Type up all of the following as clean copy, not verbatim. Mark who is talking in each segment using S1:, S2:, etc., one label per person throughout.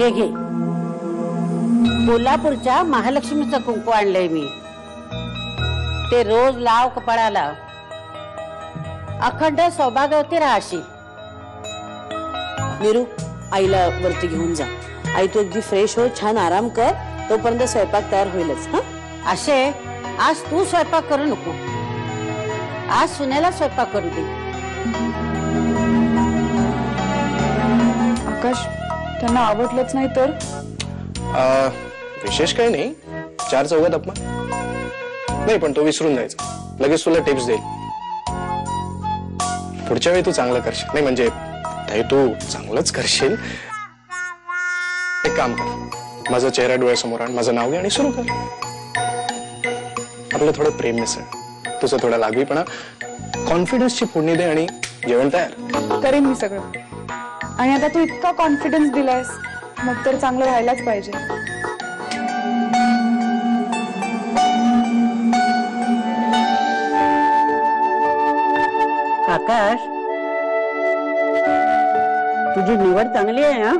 S1: हे घे, कोल्हापूरच्या महालक्ष्मीचं कुंकू आणलंय मी. ते रोज लाव कपाळाला. अखंड सौभाग्यवती राहशील.
S2: नीरू, आईला वरती घेऊन जा. आई तू अगदी फ्रेश हो, छान आराम कर, तोपर्यंत स्वयंपाक तयार होईलच. हा
S1: अशे, आज तू स्वयंपाक करू नको, आज सुनेला स्वयंपाक करू दे.
S3: आकाश, त्यांना आवडलंच नाही तर?
S4: विशेष काही नाही, 4 चौघात अपमान नाही, पण तो विसरून जायचा. लगेच तुला टिप्स देईल. पुढच्या वेळी तू चांगलं करशील. नाही म्हणजे तू चांगलंच करशील. एक काम कर, माझा चेहरा डोळ्यासमोर आण, माझं नाव घे आणि सुरू कर. आपलं थोडं प्रेम मिसळ, तुझं थोडा लागवीपणा, कॉन्फिडन्सची फोडणी दे आणि जेवण तयार.
S3: करेन मी सगळं. आणि आता तू इतका कॉन्फिडन्स दिलायस, मग तर चांगलं राहायलाच पाहिजे.
S1: आकाश, तुझी निवड चांगली आहे. हा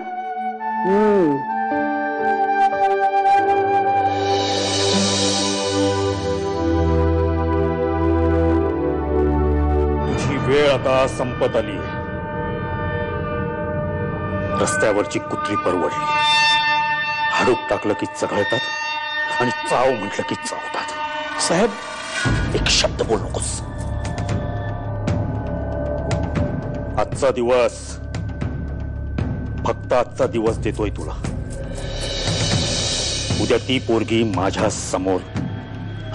S5: तुझी वेळ आता संपत आली. रस्त्यावरची कुत्री परवडली. हाडूक टाकलं की चघळतात आणि चाव म्हटलं की चावतात.
S4: साहेब,
S5: एक शब्द बोल नकोस. आजचा दिवस, फक्त आजचा दिवस देतोय तुला. उद्या ती पोरगी माझ्या समोर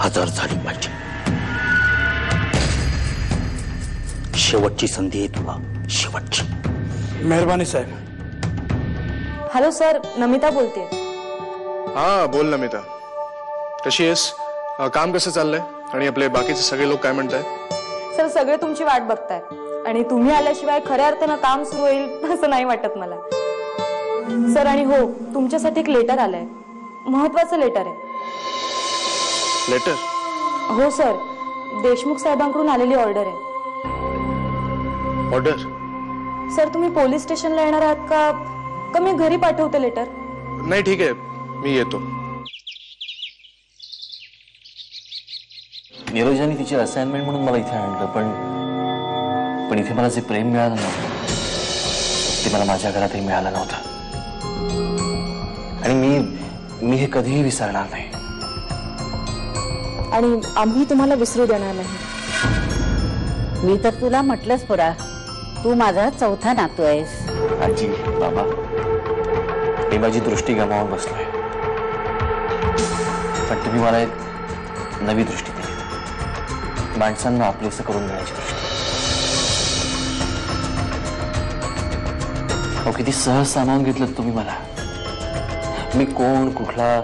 S5: हजर झाली पाहिजे. शेवटची संधी आहे तुला, शेवटची.
S4: मेहरबानी साहेब.
S3: हॅलो सर, नमिता बोलते.
S4: हा बोल नमिता, कशी आहेस? काम कसं चाललंय आणि आपले बाकीचे सगळे लोक काय म्हणतायत?
S3: सर, सगळे तुमची वाट बघताय आणि तुम्ही आल्याशिवाय खऱ्या अर्थानं काम सुरू होईल असं नाही वाटत मला. सर, आणि हो, तुमच्यासाठी एक लेटर आलंय, महत्वाचं लेटर आहे.
S4: लेटर?
S3: हो सर, देशमुख साहेबांकडून आलेली ऑर्डर आहे.
S4: ऑर्डर?
S3: सर, तुम्ही पोलीस स्टेशनला येणार आहात का मी घरी पाठवते लेटर?
S4: नाही, ठीक आहे, मी येतो.
S6: नीरजाने तिची असाइनमेंट म्हणून मला इथे आणलं, पण इथे मला जे प्रेम मिळालं नव्हतं ते मला माझ्या घरातही मिळालं नव्हतं. आणि मी हे कधीही विसरणार नाही.
S3: आणि आम्ही तुम्हाला विसरू देणार नाही.
S1: मी तर तुला म्हटलंच पुरा, तू माझा चौथा नातू आहेस.
S6: आजी, बाबा, मी माझी दृष्टी गमावून बसलोय, पण तुम्ही मला एक नवी दृष्टी दिली. माणसांना आपलेसं करून घेण्याची दृष्टी. किती सहज सामावून घेतलं तुम्ही मला. मी कोण, कुठला,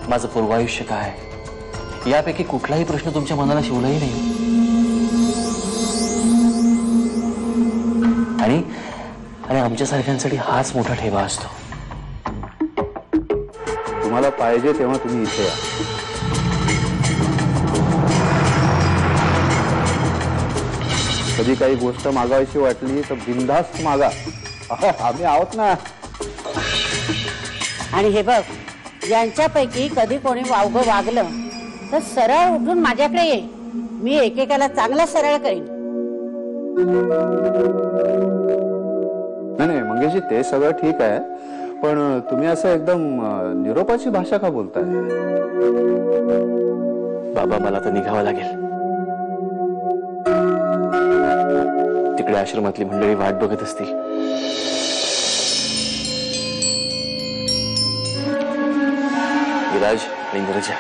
S6: माझं पूर्वायुष्य काय, यापैकी कुठलाही प्रश्न तुमच्या मनाला शिवलाही नाही. आणि आमच्यासारख्यांसाठी हाच मोठा ठेवा असतो.
S7: तुम्हाला पाहिजे तेव्हा तुम्ही इथे या. कधी काही गोष्ट मागायची वाटली तर बिनधास्त मागा, आम्ही आहोत ना.
S1: आणि हे बघ, यांच्यापैकी कधी कोणी वावगं वागलं तर सरळ उठून माझ्याकडे ये, मी एकेकाला चांगला सरळ करीन.
S7: नाही मंगेशजी, ते सगळं ठीक आहे, पण तुम्ही असं एकदम निरोपाची भाषा का बोलताय?
S6: बाबा, मला तर निघावं लागेल. तिकडे आश्रमातली मंडळी वाट बघत असतील. विराज आणि नीरजा,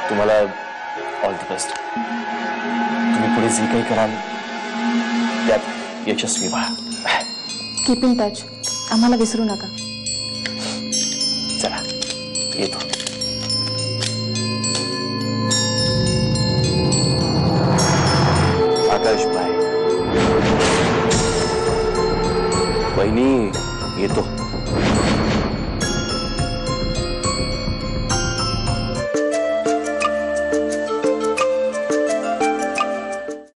S6: तुम्हाला ऑल द बेस्ट. तुम्ही पुढे जे काही कराल त्यात यशस्वी व्हा.
S3: कीप इन टच, आम्हाला विसरू नका.
S6: चला, येतो. आकाश, बाय. वहिनी, येतो.